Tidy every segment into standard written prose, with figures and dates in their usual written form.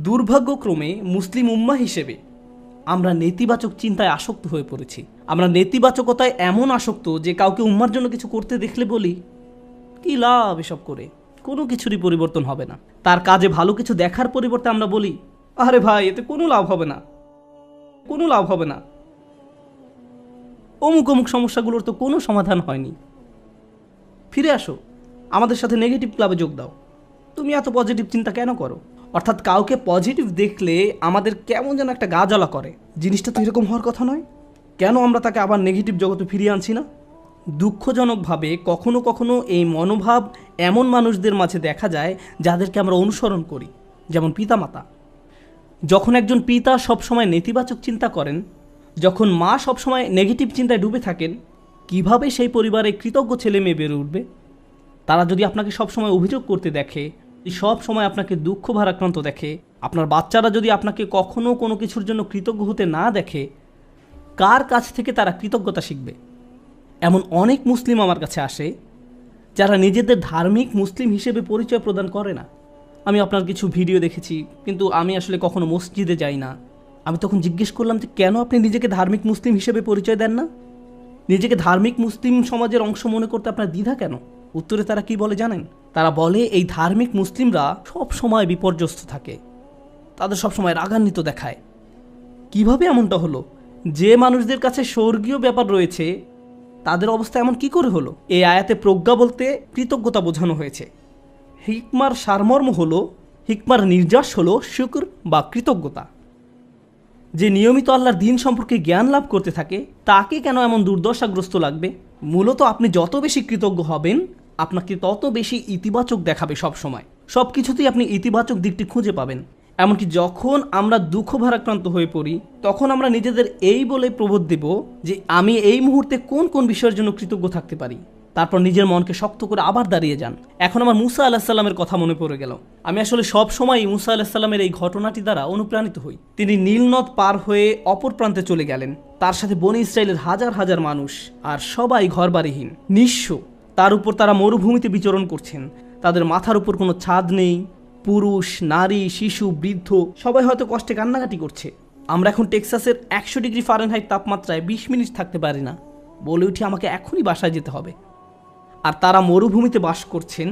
দুর্ভাগ্যক্রমে মুসলিম উম্মাহ হিসেবে আমরা নেতিবাচক চিন্তায় আসক্ত হয়ে পড়েছি। আমরা নেতিবাচকতায় এমন আসক্ত যে কাউকে উম্মার জন্য কিছু করতে দেখলে বলি, কি লাভ এসব করে, কোনো কিছুরই পরিবর্তন হবে না। তার কাজে ভালো কিছু দেখার পরিবর্তে আমরা বলি, আরে ভাই এতে কোনো লাভ হবে না, কোনো লাভ হবে না, অমুক অমুক সমস্যাগুলোর তো কোনো সমাধান হয়নি। ফিরে আসো, আমাদের সাথে নেগেটিভ ক্লাবে যোগ দাও, তুমি এত পজিটিভ চিন্তা কেন করো? অর্থাৎ কাউকে পজিটিভ দেখলে আমাদের কেমন যেন একটা গা জ্বালা করে। জিনিসটা তো এরকম হওয়ার কথা নয়, কেন আমরা তাকে আবার নেগেটিভ জগতে ফিরিয়ে আনছি না? দুঃখজনকভাবে কখনো কখনো এই মনোভাব এমন মানুষদের মাঝে দেখা যায় যাদেরকে আমরা অনুসরণ করি, যেমন পিতামাতা। যখন একজন পিতা সবসময় নেতিবাচক চিন্তা করেন, যখন মা সবসময় নেগেটিভ চিন্তায় ডুবে থাকেন, কিভাবে সেই পরিবারে কৃতজ্ঞ ছেলে মেয়ে বেড়ে উঠবে? তারা যদি আপনাকে সবসময় অভিযোগ করতে দেখে, সব সময় আপনাকে দুঃখ ভারাক্রান্ত দেখে, আপনার বাচ্চারা যদি আপনাকে কখনো কোনো কিছুর জন্য কৃতজ্ঞ হতে না দেখে, কার কাছ থেকে তারা কৃতজ্ঞতা শিখবে? এমন অনেক মুসলিম আমার কাছে আসে যারা নিজেদের ধার্মিক মুসলিম হিসেবে পরিচয় প্রদান করে না। আমি আপনার কিছু ভিডিও দেখেছি, কিন্তু আমি আসলে কখনো মসজিদে যাই না। আমি তখন জিজ্ঞেস করলাম যে কেন আপনি নিজেকে ধার্মিক মুসলিম হিসেবে পরিচয় দেন না? নিজেকে ধার্মিক মুসলিম সমাজের অংশ মনে করতে আপনার দ্বিধা কেন? উত্তরে তারা কি বলে জানেন? তারা বলে এই ধার্মিক মুসলিমরা সব সময় বিপর্যস্ত থাকে, তাদের সবসময় রাগান্বিত দেখায়। কিভাবে এমনটা হলো? যে মানুষদের কাছে স্বর্গীয় ব্যাপার রয়েছে তাদের অবস্থা এমন কি করে হলো? এই আয়াতে প্রজ্ঞা বলতে কৃতজ্ঞতা বোঝানো হয়েছে। হিকমার সারমর্ম হলো, হিকমার নির্যাস হলো শুকর বা কৃতজ্ঞতা। যে নিয়মিত আল্লাহর দিন সম্পর্কে জ্ঞান লাভ করতে থাকে তাকে কেন এমন দুর্দশাগ্রস্ত লাগবে? মূলত আপনি যত বেশি কৃতজ্ঞ হবেন আপনাকে তত বেশি ইতিবাচক দেখাবে। সব সময় সব কিছুতেই আপনি ইতিবাচক দিকটি খুঁজে পাবেন। এমনকি যখন আমরা দুঃখ ভারাক্রান্ত হয়ে পড়ি তখন আমরা নিজেদের এই বলে প্রবোধ দেব যে আমি এই মুহূর্তে কোন কোন বিষয়ের জন্য কৃতজ্ঞ থাকতে পারি। তারপর নিজের মনকে শক্ত করে আবার দাঁড়িয়ে যান। এখন আমার মুসা আলাহিসাল্লামের কথা মনে পড়ে গেল। আমি আসলে সব সময় মুসা আলাহিসাল্লামের এই ঘটনাটি দ্বারা অনুপ্রাণিত হই। তিনি নীল নদ পার হয়ে অপর প্রান্তে চলে গেলেন। তার সাথে বনী ইসরায়েলের হাজার হাজার মানুষ, আর সবাই ঘরবাড়িহীন, নিঃস্ব। তার উপর তারা মরুভূমিতে বিচরণ করছেন। তাদের মাথার উপর কোনো ছাদ নেই। পুরুষ, নারী, শিশু, বৃদ্ধ সবাই হয়তো কষ্টে কান্নাকাটি করছে। আমরা এখন টেক্সাসের 100 ডিগ্রি ফারেনহাইট তাপমাত্রায় 20 মিনিট থাকতে পারি না, বলে উঠি আমাকে এখনই বাসায় যেতে হবে। আর তারা মরুভূমিতে বাস করছেন।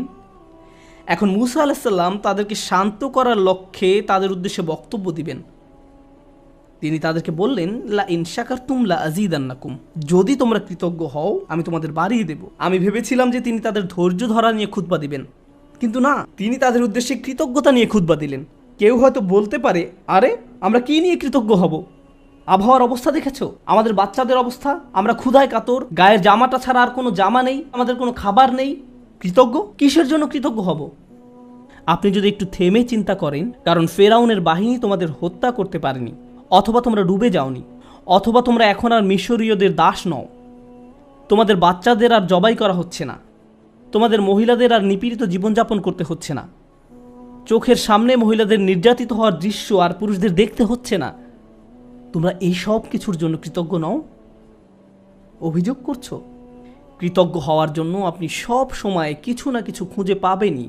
এখন মুসা আলাইসাল্লাম তাদেরকে শান্ত করার লক্ষ্যে তাদের উদ্দেশ্যে বক্তব্য দিবেন। তিনি তাদেরকে বললেন, লা ইন শাকারতুম লা আযীদান্নাকুম, যদি তোমরা কৃতজ্ঞ হও আমি তোমাদের বাড়িয়ে দেব। আমি ভেবেছিলাম যে তিনি তাদের ধৈর্য ধরা নিয়ে খুতবা দিবেন, কিন্তু না, তিনি তাদের উদ্দেশ্যে কৃতজ্ঞতা নিয়ে খুতবা দিলেন। কেউ হয়তো বলতে পারে, আরে আমরা কি নিয়ে কৃতজ্ঞ হব? আবহাওয়ার অবস্থা দেখেছ, আমাদের বাচ্চাদের অবস্থা, আমরা ক্ষুধায় কাতর, গায়ের জামাটা ছাড়া আর কোনো জামা নেই, আমাদের কোনো খাবার নেই। কৃতজ্ঞ কিসের জন্য কৃতজ্ঞ হব? আপনি যদি একটু থেমে চিন্তা করেন, কারণ ফেরাউনের বাহিনী তোমাদের হত্যা করতে পারেনি, অথবা তোমরা ডুবে যাওনি, অথবা তোমরা এখন আর মিশরীয়দের দাস নও, তোমাদের বাচ্চাদের আর জবাই করা হচ্ছে না, তোমাদের মহিলাদের আর নিপীড়িত জীবনযাপন করতে হচ্ছে না, চোখের সামনে মহিলাদের নির্যাতিত হওয়ার দৃশ্য আর পুরুষদের দেখতে হচ্ছে না, তোমরা এই সব কিছুর জন্য কৃতজ্ঞ নও? অভিযোগ করছো? কৃতজ্ঞ হওয়ার জন্য আপনি সব সময় কিছু না কিছু খুঁজে পাবেনই।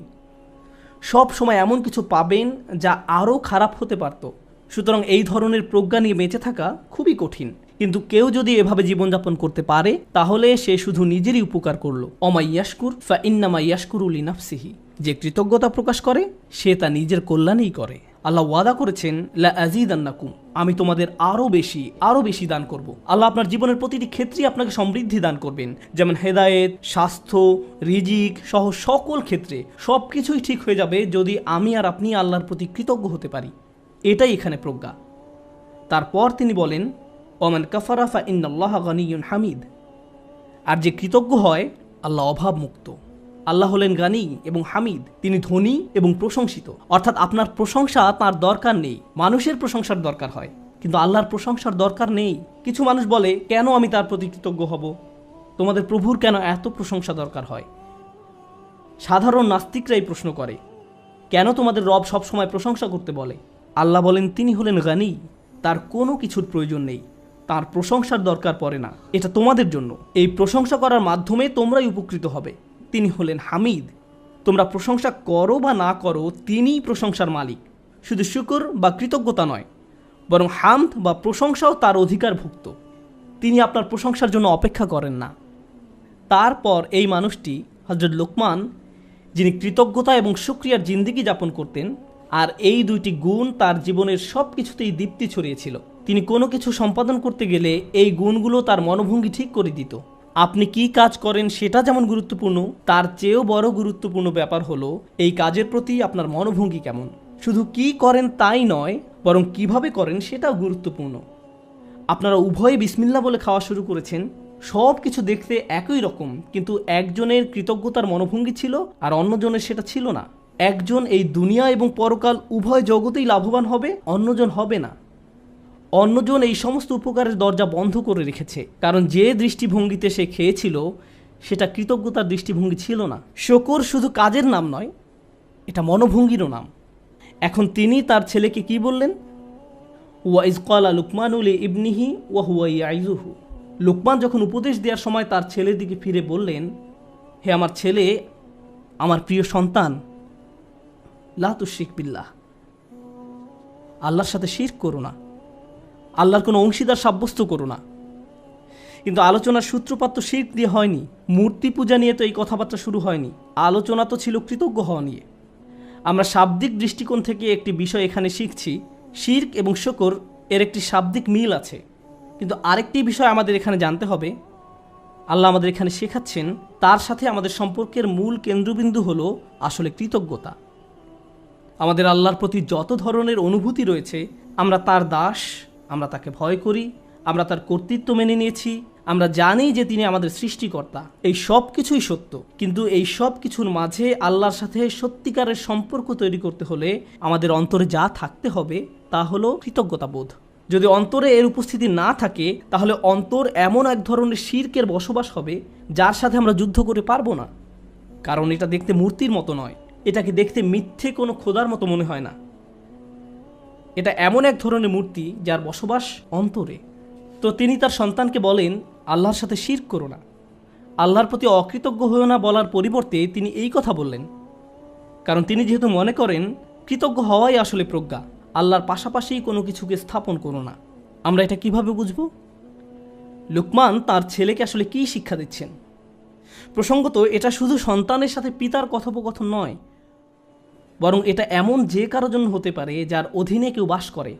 সব সময় এমন কিছু পাবেন যা আরও খারাপ হতে পারত। সুতরাং এই ধরনের প্রজ্ঞা নিয়ে বেঁচে থাকা খুবই কঠিন। কিন্তু কেউ যদি এভাবে জীবনযাপন করতে পারে তাহলে সে শুধু নিজেরই উপকার করলো। অমাইয়াশকুর ফা ইন্নামা ইয়াশকুরু লিনাফসিহি, যে কৃতজ্ঞতা প্রকাশ করে সে তা নিজের কল্যাণেই করে। আল্লাহ ওয়াদা করেছেন, লা আযীদান্নাকুম, আমি তোমাদের আরও বেশি দান করব। আল্লাহ আপনার জীবনের প্রতিটি ক্ষেত্রেই আপনাকে সমৃদ্ধি দান করবেন, যেমন হেদায়েত, স্বাস্থ্য, রিজিক সহ সকল ক্ষেত্রে সব কিছুই ঠিক হয়ে যাবে যদি আমি আর আপনি আল্লাহর প্রতি কৃতজ্ঞ হতে পারি। এটাই এখানে প্রজ্ঞা। তারপর তিনি বলেন, ওমান কাফারা ফা ইন্নাল্লাহা গানিয়্যুন হামিদ, আর যে কৃতজ্ঞ হয় আল্লাহ অভাবমুক্ত। আল্লাহ হলেন গানি এবং হামিদ, তিনি ধনী এবং প্রশংসিত। অর্থাৎ আপনার প্রশংসা তার দরকার নেই, মানুষের প্রশংসার দরকার হয়, কিন্তু আল্লাহর প্রশংসার দরকার নেই। কিছু মানুষ বলে, কেন আমি তার প্রতি কৃতজ্ঞ হব? তোমাদের প্রভুর কেন এত প্রশংসা দরকার হয়? সাধারণ নাস্তিকরাই প্রশ্ন করে, কেন তোমাদের রব সবসময় প্রশংসা করতে বলে? আল্লাহ বলেন, তিনি হলেন গানি, তার কোনো কিছুর প্রয়োজন নেই, তার প্রশংসার দরকার পড়ে না। এটা তোমাদের জন্য, এই প্রশংসা করার মাধ্যমে তোমরাই উপকৃত হবে। তিনি হলেন হামিদ, তোমরা প্রশংসা করো বা না করো তিনিই প্রশংসার মালিক। শুধু শুকর বা কৃতজ্ঞতা নয়, বরং হামদ বা প্রশংসাও তার অধিকারভুক্ত। তিনি আপনার প্রশংসার জন্য অপেক্ষা করেন না। তারপর এই মানুষটি হযরত লোকমান, যিনি কৃতজ্ঞতা এবং শুকরিয়ার জিন্দেগি যাপন করতেন, আর এই দুইটি গুণ তার জীবনের সব কিছুতেই দীপ্তি ছড়িয়েছিল। তিনি কোনো কিছু সম্পাদন করতে গেলে এই গুণগুলো তার মনোভঙ্গি ঠিক করে দিত। আপনি কি কাজ করেন সেটা যেমন গুরুত্বপূর্ণ, তার চেয়েও বড় গুরুত্বপূর্ণ ব্যাপার হলো এই কাজের প্রতি আপনার মনোভঙ্গি কেমন। শুধু কি করেন তাই নয়, বরং কিভাবে করেন সেটাও গুরুত্বপূর্ণ। আপনারা উভয়ে বিসমিল্লাহ বলে খাওয়া শুরু করেছেন, সব কিছু দেখতে একই রকম, কিন্তু একজনের কৃতজ্ঞতার মনোভঙ্গি ছিল আর অন্যজনের সেটা ছিল না। একজন এই দুনিয়া এবং পরকাল উভয় জগতেই লাভবান হবে, অন্যজন হবে না। অন্যজন এই সমস্ত উপকারের দরজা বন্ধ করে রেখেছে, কারণ যে দৃষ্টিভঙ্গিতে সে খেয়েছিল সেটা কৃতজ্ঞতার দৃষ্টিভঙ্গি ছিল না। শুকর শুধু কাজের নাম নয়, এটা মনোভঙ্গিরও নাম। এখন তিনি তার ছেলেকে কি বললেন? ওয়াইজ ক্বালা লুকমানু লিইবনিহি ওয়া হুয়া ইয়াইযুহু। লুকমান যখন উপদেশ দেওয়ার সময় তার ছেলের দিকে ফিরে বললেন, হে আমার ছেলে, আমার প্রিয় সন্তান, লা তুশরিক বিল্লাহ, আল্লাহর সাথে শিরক করো না, আল্লাহর কোনো অংশীদার সাব্যস্ত করো না। কিন্তু আলোচনার সূত্রপাত তো শিরক দিয়ে হয়নি, মূর্তি পূজা নিয়ে তো এই কথাবার্তা শুরু হয়নি। আলোচনা তো ছিল কৃতজ্ঞ হওয়া নিয়ে। আমরা শাব্দিক দৃষ্টিকোণ থেকে একটি বিষয় এখানে শিখছি, শিরক এবং শুকর এর একটি শাব্দিক মিল আছে। কিন্তু আরেকটি বিষয় আমাদের এখানে জানতে হবে, আল্লাহ আমাদের এখানে শেখাচ্ছেন তার সাথে আমাদের সম্পর্কের মূল কেন্দ্রবিন্দু হলো আসলে কৃতজ্ঞতা। আমাদের আল্লাহর প্রতি যত ধরনের অনুভূতি রয়েছে, আমরা তার দাস, আমরা তাকে ভয় করি, আমরা তার কর্তৃত্ব মেনে নিয়েছি, আমরা জানি যে তিনি আমাদের সৃষ্টিকর্তা, এই সব কিছুই সত্য। কিন্তু এই সব কিছুর মাঝে আল্লাহর সাথে সত্যিকারের সম্পর্ক তৈরি করতে হলে আমাদের অন্তরে যা থাকতে হবে তা হলো কৃতজ্ঞতাবোধ। যদি অন্তরে এর উপস্থিতি না থাকে, তাহলে অন্তর এমন এক ধরনের শিরকের বসবাস হবে যার সাথে আমরা যুদ্ধ করে পারবো না। কারণ এটা দেখতে মূর্তির মতো নয়, এটাকে দেখতে মিথ্যে কোনো খোদার মতো মনে হয় না। এটা এমন এক ধরনের মূর্তি যার বসবাস অন্তরে। তো তিনি তার সন্তানকে বলেন, আল্লাহর সাথে শিরক করো না, আল্লাহর প্রতি অকৃতজ্ঞ হয়েও না বলার পরিবর্তে তিনি এই কথা বললেন, কারণ তিনি যেহেতু মনে করেন কৃতজ্ঞ হওয়াই আসলে প্রজ্ঞা, আল্লাহর পাশাপাশি কোনো কিছুকে স্থাপন করো না। আমরা এটা কিভাবে বুঝব? লুকমান তার ছেলেকে আসলে কি শিক্ষা দিচ্ছেন? প্রসঙ্গত এটা শুধু সন্তানের সাথে পিতার কথোপকথন নয়, বরং এটা এমন যে কারো জন্য হতে পারে যার অধীনে কেউ বাস করে।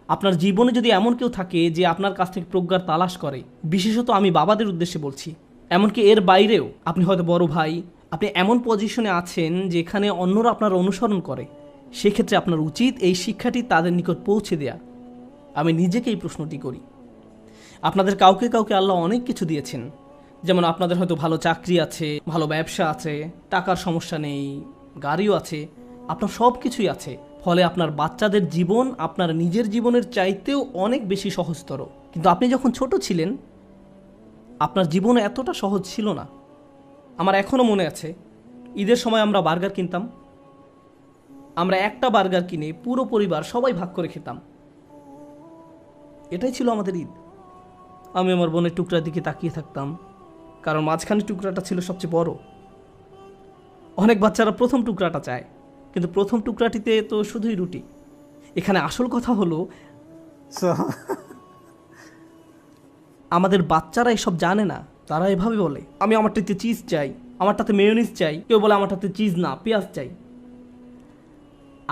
আপনার জীবনে যদি এমন কেউ থাকে যে আপনার কাছ থেকে প্রজ্ঞার তালাশ করে, বিশেষত আমি বাবাদের উদ্দেশ্যে বলছি, এমনকি এর বাইরেও আপনি হয়তো বড় ভাই, আপনি এমন পজিশনে আছেন যেখানে অন্যরা আপনার অনুসরণ করে, সেক্ষেত্রে আপনার উচিত এই শিক্ষাটি তাদের নিকট পৌঁছে দেয়া। আমি নিজেকে এই প্রশ্নটি করি। আপনাদের কাউকে কাউকে আল্লাহ অনেক কিছু দিয়েছেন, যেমন আপনাদের হয়তো ভালো চাকরি আছে, ভালো ব্যবসা আছে, টাকার সমস্যা নেই, গাড়িও আছে, আপনার সব কিছুই আছে। ফলে আপনার বাচ্চাদের জীবন আপনার নিজের জীবনের চাইতেও অনেক বেশি সহজতর। কিন্তু আপনি যখন ছোট ছিলেন, আপনার জীবন এতটা সহজ ছিল না। আমার এখনও মনে আছে, ঈদের সময় আমরা বার্গার কিনতাম। আমরা একটা বার্গার কিনে পুরো পরিবার সবাই ভাগ করে খেতাম। এটাই ছিল আমাদের ঈদ। আমি আমার বোনের টুকরার দিকে তাকিয়ে থাকতাম, কারণ মাঝখানে টুকরাটা ছিল সবচেয়ে বড়। অনেক বাচ্চারা প্রথম টুকরাটা চায়, কিন্তু প্রথম টুকরাটিতে তো শুধুই রুটি। এখানে আসল কথা হলো আমাদের বাচ্চারা এসব জানে না। তারা এভাবে বলে, আমি আমারটাতে চিজ চাই, আমারটাতে মেয়োনিজ চাই, কেউ বলে আমারটাতে চিজ না পেঁয়াজ চাই।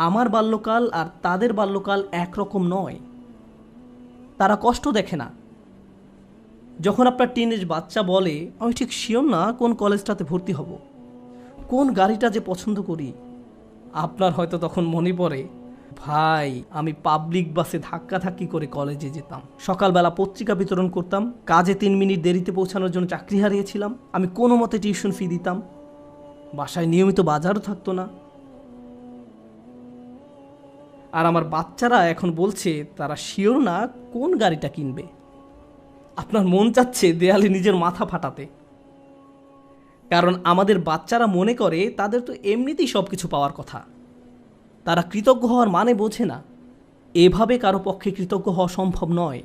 আমার বাল্যকাল আর তাদের বাল্যকাল একরকম নয়। তারা কষ্ট দেখে না। যখন আপনার টিনেজ বাচ্চা বলে, আমি ঠিক শিওর না কোন কলেজটাতে ভর্তি হব, কোন গাড়িটা যে পছন্দ করি, আপনার হয়তো তখন মনে পড়ে, ভাই আমি পাবলিক বাসে ধাক্কাধাক্কি করে কলেজে যেতাম, সকালবেলা পত্রিকা বিতরণ করতাম, কাজে 3 মিনিট দেরিতে পৌঁছানোর জন্য চাকরি হারিয়েছিলাম, আমি কোনো মতে টিউশন ফি দিতাম, বাসায় নিয়মিত বাজারও থাকতো না। আর আমার বাচ্চারা এখন বলছে তারা শিওর না কোন গাড়িটা কিনবে। আপনার মন চাচ্ছে দেয়ালে নিজের মাথা ফাটাতে, কারণ আমাদের বাচ্চারা মনে করে তাদের তো এমনিতেই সব কিছু পাওয়ার কথা। তারা কৃতজ্ঞ হওয়ার মানে বোঝে না। এভাবে কারো পক্ষে কৃতজ্ঞ হওয়া সম্ভব নয়।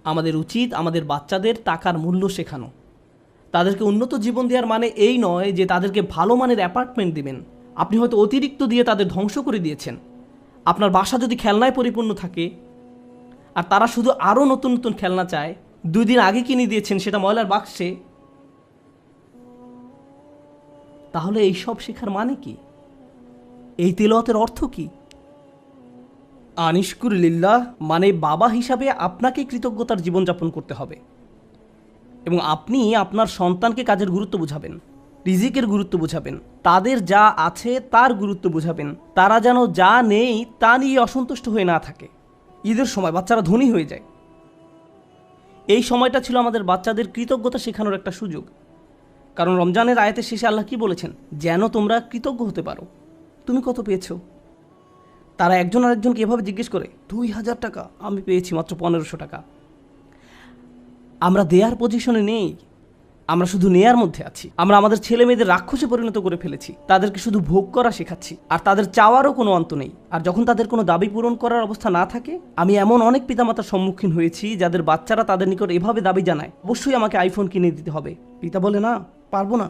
আমাদের উচিত আমাদের বাচ্চাদের টাকার মূল্য শেখানো। তাদেরকে উন্নত জীবন দেওয়ার মানে এই নয় যে তাদেরকে ভালো মানের অ্যাপার্টমেন্ট দিবেন, আপনি হয়তো অতিরিক্ত দিয়ে তাদের ধ্বংস করে দিয়েছেন। আপনার বাসা যদি খেলনায় পরিপূর্ণ থাকে আর তারা শুধু আরও নতুন নতুন খেলনা চায়, 2 দিন আগে কিনে দিয়েছেন সেটা ময়লার বাক্সে, তাহলে এই সব শেখার মানে কি? এই তিলাওয়াতের অর্থ কি? আনিশকুর লিল্লাহ মানে বাবা হিসাবে আপনাকে কৃতজ্ঞতার জীবনযাপন করতে হবে এবং আপনি আপনার সন্তানকে কাজের গুরুত্ব বোঝাবেন, রিজিকের গুরুত্ব বোঝাবেন, তাদের যা আছে তার গুরুত্ব বোঝাবেন। তারা যেন যা নেই তা নিয়ে অসন্তুষ্ট হয়ে না থাকে। ঈদের সময় বাচ্চারা ধনী হয়ে যায়। এই সময়টা ছিল আমাদের বাচ্চাদের কৃতজ্ঞতা শেখানোর একটা সুযোগ। কারণ রমজানের আয়াতের শেষে আল্লাহ কি বলেছেন? যেন তোমরা কৃতজ্ঞ হতে পারো। তুমি কত পেয়েছো? তারা একজন আরেকজনকে এভাবে জিজ্ঞেস করে, 2000 টাকা। আমি পেয়েছি মাত্র 1500 টাকা। আমরা দেয়ার পজিশনে নেই, আমরা শুধু নেয়ার মধ্যে আছি। আমরা আমাদের ছেলে মেয়েদের রাক্ষসে পরিণত করে ফেলেছি। তাদেরকে শুধু ভোগ করা শেখাচ্ছি, আর তাদের চাওয়ারও কোনো অন্ত নেই। আর যখন তাদের কোনো দাবি পূরণ করার অবস্থা না থাকে, আমি এমন অনেক পিতামাতার সম্মুখীন হয়েছি যাদের বাচ্চারা তাদের নিকট এভাবে দাবি জানায়, অবশ্যই আমাকে আইফোন কিনে দিতে হবে। পিতা বলে, না, পারবো না।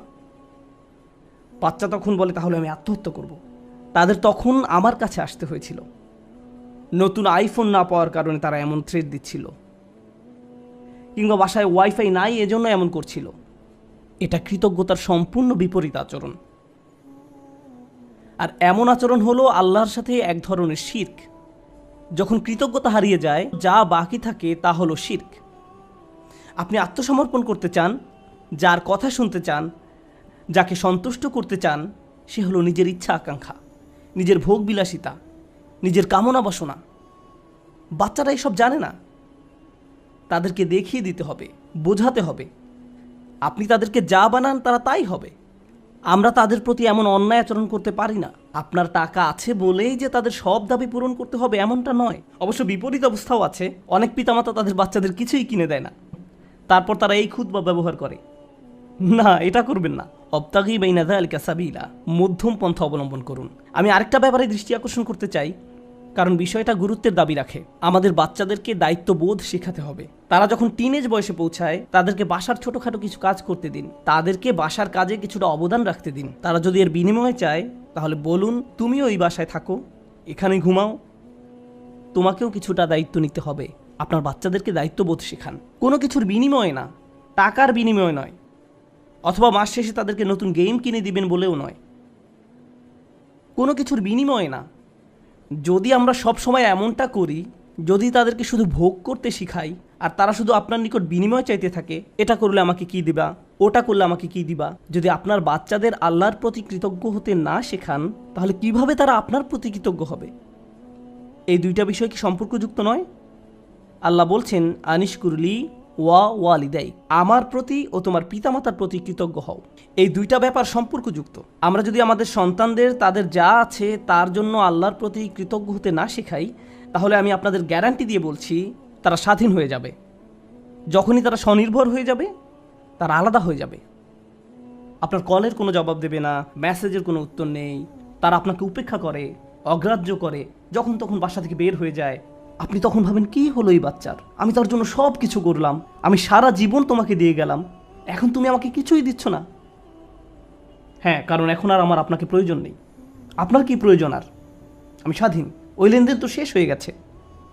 বাচ্চা তখন বলে, তাহলে আমি আত্মহত্যা করব। তাদের তখন আমার কাছে আসতে হয়েছিল। নতুন আইফোন না পাওয়ার কারণে তারা এমন থ্রেট দিচ্ছিল, কিংবা বাসায় ওয়াইফাই নাই এজন্য এমন করছিল। এটা কৃতজ্ঞতার সম্পূর্ণ বিপরীত আচরণ। আর এমন আচরণ হলো আল্লাহর সাথে এক ধরনের শিরক। যখন কৃতজ্ঞতা হারিয়ে যায়, যা বাকি থাকে তা হলো শিরক। আপনি আত্মসমর্পণ করতে চান, যার কথা শুনতে চান, যাকে সন্তুষ্ট করতে চান, সে হলো নিজের ইচ্ছা আকাঙ্ক্ষা, নিজের ভোগ বিলাসিতা, নিজের কামনা বাসনা। বাচ্চারা এসব জানে না। তাদেরকে দেখিয়ে দিতে হবে, বোঝাতে হবে। আপনি তাদেরকে যা বানান তারা তাই হবে। আমরা তাদের প্রতি এমন অন্যায় আচরণ করতে পারি না। আপনার টাকা আছে বলেই যে তাদের সব দাবি পূরণ করতে হবে এমনটা নয়। অবশ্য বিপরীত অবস্থাও আছে। অনেক পিতামাতা তাদের বাচ্চাদের কিছুই কিনে দেয় না, তারপর তারা এই খুতবা ব্যবহার করে। না, এটা করবেন না। অবতাগি বাইনা যালিকা সাবিলা, মধ্যম পন্থা অবলম্বন করুন। আমি আরেকটা ব্যাপারে দৃষ্টি আকর্ষণ করতে চাই, কারণ বিষয়টা গুরুত্বের দাবি রাখে। আমাদের বাচ্চাদেরকে দায়িত্ববোধ শেখাতে হবে। তারা যখন টিনেজ বয়সে পৌঁছায়, তাদেরকে বাসার ছোটোখাটো কিছু কাজ করতে দিন, তাদেরকে বাসার কাজে কিছুটা অবদান রাখতে দিন। তারা যদি এর বিনিময়ে চায়, তাহলে বলুন, তুমিও এই বাসায় থাকো, এখানেই ঘুমাও, তোমাকেও কিছুটা দায়িত্ব নিতে হবে। আপনার বাচ্চাদেরকে দায়িত্ববোধ শেখান, কোনো কিছুর বিনিময়ে না, টাকার বিনিময়ে নয়, অথবা মাস শেষে তাদেরকে নতুন গেম কিনে দিবেন বলেও নয়, কোনো কিছুর বিনিময়ে না। যদি আমরা সব সময় এমনটা করি, যদি তাদেরকে শুধু ভোগ করতে শিখাই আর তারা শুধু আপনার নিকট বিনিময় চাইতে থাকে, এটা করলে আমাকে কি দিবা, ওটা করলে আমাকে কি দিবা, যদি আপনার বাচ্চাদের আল্লাহর প্রতি কৃতজ্ঞ হতে না শেখান, তাহলে কিভাবে তারা আপনার প্রতি কৃতজ্ঞ হবে? এই দুইটা বিষয় কি সম্পর্কযুক্ত নয়? আল্লাহ বলছেন, আনিশকুরলি ওয়া ওয়ালিদাই, আমার প্রতি ও তোমার পিতামাতার প্রতি কৃতজ্ঞ হও। এই দুইটা ব্যাপার সম্পর্কযুক্ত। আমরা যদি আমাদের সন্তানদের তাদের যা আছে তার জন্য আল্লাহর প্রতি কৃতজ্ঞ হতে না শেখাই, তাহলে আমি আপনাদের গ্যারান্টি দিয়ে বলছি, তারা স্বাধীন হয়ে যাবে। যখনই তারা স্বনির্ভর হয়ে যাবে, তারা আলাদা হয়ে যাবে। আপনার কলের কোনো জবাব দেবে না, মেসেজের কোনো উত্তর নেই, তারা আপনাকে উপেক্ষা করে, অগ্রাহ্য করে, যখন তখন বাসা থেকে বের হয়ে যায়। আপনি তখন ভাবেন, কি হলো এই বাচ্চার? আমি তার জন্য সব কিছু করলাম, আমি সারা জীবন তোমাকে দিয়ে গেলাম, এখন তুমি আমাকে কিছুই দিচ্ছ না। হ্যাঁ, কারণ এখন আর আমার আপনাকে প্রয়োজন নেই। আপনার কি প্রয়োজন? আর আমি স্বাধীন, ওই লেনদেন তো শেষ হয়ে গেছে,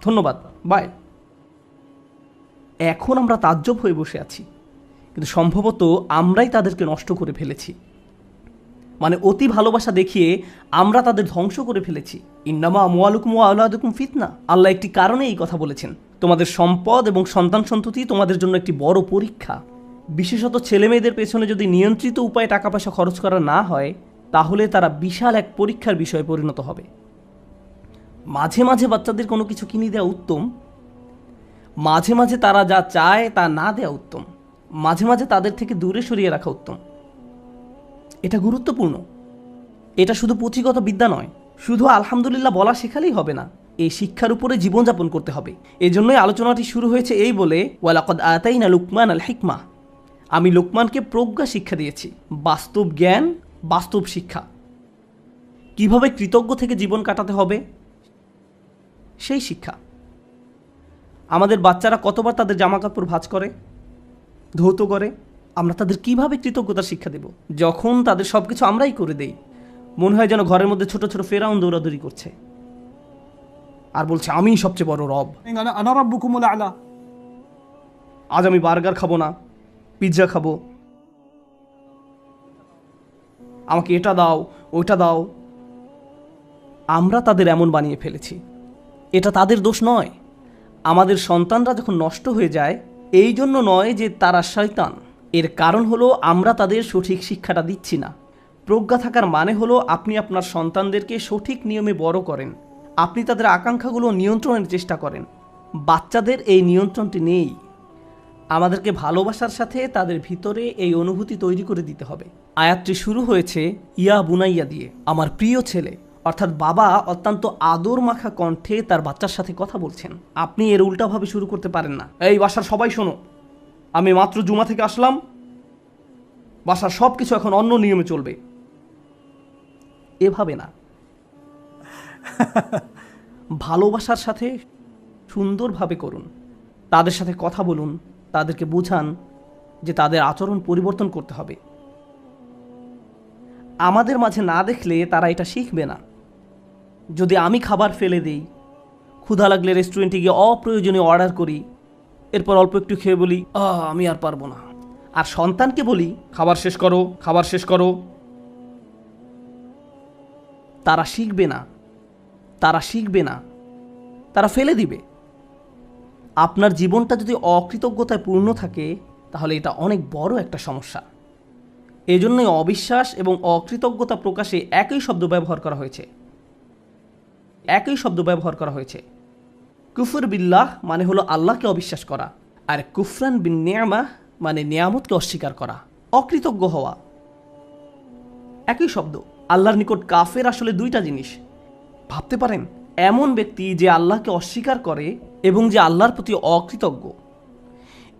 ধন্যবাদ, বাই। এখন আমরা তাজ্জব হয়ে বসে আছি, কিন্তু সম্ভবত আমরাই তাদেরকে নষ্ট করে ফেলেছি। মানে অতি ভালোবাসা দেখিয়ে আমরা তাদের ধ্বংস করে ফেলেছি। ইন্নামা আমওয়ালুকুম ওয়া আওলাদুকুম ফিতনা, আল্লাহ একটি কারণে এই কথা বলেছেন। তোমাদের সম্পদ এবং সন্তান সন্ততি তোমাদের জন্য একটি বড় পরীক্ষা। বিশেষত ছেলে মেয়েদের পেছনে যদি নিয়ন্ত্রিত উপায়ে টাকা পয়সা খরচ করা না হয়, তাহলে তারা বিশাল এক পরীক্ষার বিষয়ে পরিণত হবে। মাঝে মাঝে বাচ্চাদের কোনো কিছু কিনে দেওয়া উত্তম, মাঝে মাঝে তারা যা চায় তা না দেওয়া উত্তম, মাঝে মাঝে তাদের থেকে দূরে সরিয়ে রাখা উত্তম। এটা গুরুত্বপূর্ণ। এটা শুধু পুঁথিগত বিদ্যা নয়, শুধু আলহামদুলিল্লাহ বলা শেখালেই হবে না, এই শিক্ষার উপরে জীবনযাপন করতে হবে। এজন্যই আলোচনাটি শুরু হয়েছে এই বলে, ওয়ালাকাদ আতাইনা লুকমান আল হিকমা, আমি লোকমানকে প্রজ্ঞা শিক্ষা দিয়েছি, বাস্তব জ্ঞান, বাস্তব শিক্ষা। কিভাবে কৃতজ্ঞ থেকে জীবন কাটাতে হবে সেই শিক্ষা। আমাদের বাচ্চারা কতবার তাদের জামাকাপড় ভাঁজ করে, ধৌত করে, আমরা তাদের কিভাবে কৃতজ্ঞতার শিক্ষা দেব যখন তাদের সব কিছু আমরাই করে দেই? মনে হয় যেন ঘরের মধ্যে ছোট ছোট ফেরাউন দৌড়াদৌড়ি করছে আর বলছে আমিই সবচেয়ে বড় রব। أنا ربكم الأعلى. আজ আমি বার্গার খাবো না, পিৎজা খাবো, আমাকে এটা দাও ওইটা দাও। আমরা তাদের এমন বানিয়ে ফেলেছি। এটা তাদের দোষ নয়। আমাদের সন্তানরা যখন নষ্ট হয়ে যায়, এই জন্য নয় যে তারা শয়তান, এর কারণ হলো আমরা তাদের সঠিক শিক্ষাটা দিচ্ছি না। প্রজ্ঞা থাকার মানে হলো আপনি আপনার সন্তানদেরকে সঠিক নিয়মে বড় করেন, আপনি তাদের আকাঙ্ক্ষাগুলো নিয়ন্ত্রণের চেষ্টা করেন। বাচ্চাদের এই নিয়ন্ত্রণটি নেই। আমাদেরকে ভালোবাসার সাথে তাদের ভিতরে এই অনুভূতি তৈরি করে দিতে হবে। আয়াতটি শুরু হয়েছে ইয়া বুনাইয়া দিয়ে, আমার প্রিয় ছেলে, অর্থাৎ বাবা অত্যন্ত আদর মাখা কণ্ঠে তার বাচ্চার সাথে কথা বলছেন। আপনি এর উল্টাভাবে শুরু করতে পারেন না, এই বাসার সবাই শোনো, আমি মাত্র জুমা থেকে আসলাম, বাসার সব কিছু এখন অন্য নিয়মে চলবে। এভাবে না। ভালোবাসার সাথে সুন্দরভাবে করুন, তাদের সাথে কথা বলুন, তাদেরকে বুঝান যে তাদের আচরণ পরিবর্তন করতে হবে। আমাদের মাঝে না দেখলে তারা এটা শিখবে না। যদি আমি খাবার ফেলে দিই, ক্ষুধা লাগলে রেস্টুরেন্টে গিয়ে অপ্রয়োজনীয় অর্ডার করি, এরপর অল্প একটু খেয়ে বলি আমি আর পারবো না, আর সন্তানকে বলি খাবার শেষ করো, খাবার শেষ করো, তারা শিখবে না, তারা শিখবে না, তারা ফেলে দিবে। আপনার জীবনটা যদি অকৃতজ্ঞতায় পূর্ণ থাকে, তাহলে এটা অনেক বড় একটা সমস্যা। এজন্যই অবিশ্বাস এবং অকৃতজ্ঞতা প্রকাশে একই শব্দ ব্যবহার করা হয়েছে। একই শব্দ ব্যবহার করা হয়েছে। কুফর বিল্লাহ মানে হলো আল্লাহকে অবিশ্বাস করা, আর কুফরান বিন নিয়ামাহ মানে নিয়ামতকে অস্বীকার করা, অকৃতজ্ঞ হওয়া। একই শব্দ। আল্লাহর নিকট কাফের আসলে দুইটা জিনিস। ভাবতে পারেন, এমন ব্যক্তি যে আল্লাহকে অস্বীকার করে এবং যে আল্লাহর প্রতি অকৃতজ্ঞ।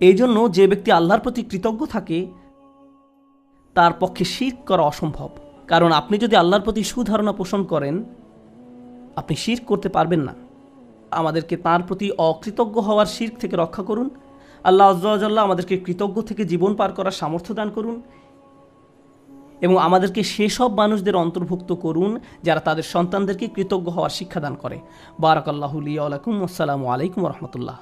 এই জন্য যে ব্যক্তি আল্লাহর প্রতি কৃতজ্ঞ থাকে, তার পক্ষে শিরক করা অসম্ভব। কারণ আপনি যদি আল্লাহর প্রতি সুধারণা পোষণ করেন, আপনি শিরক করতে পারবেন না। আমাদেরকে তার প্রতি অকৃতজ্ঞ হওয়ার শিরক থেকে রক্ষা করুন। আল্লাহ আযজা ওয়া জাল্লা আমাদেরকে কৃতজ্ঞ থেকে জীবন পার করার সামর্থ্য দান করুন এবং আমাদেরকে সেসব মানুষদের অন্তর্ভুক্ত করুন যারা তাদের সন্তানদেরকে কৃতজ্ঞ হওয়ার শিক্ষা দান করে। বারাকাল্লাহু লি ওয়া লাকুম। আসসালামু আলাইকুম ওয়া রাহমাতুল্লাহ।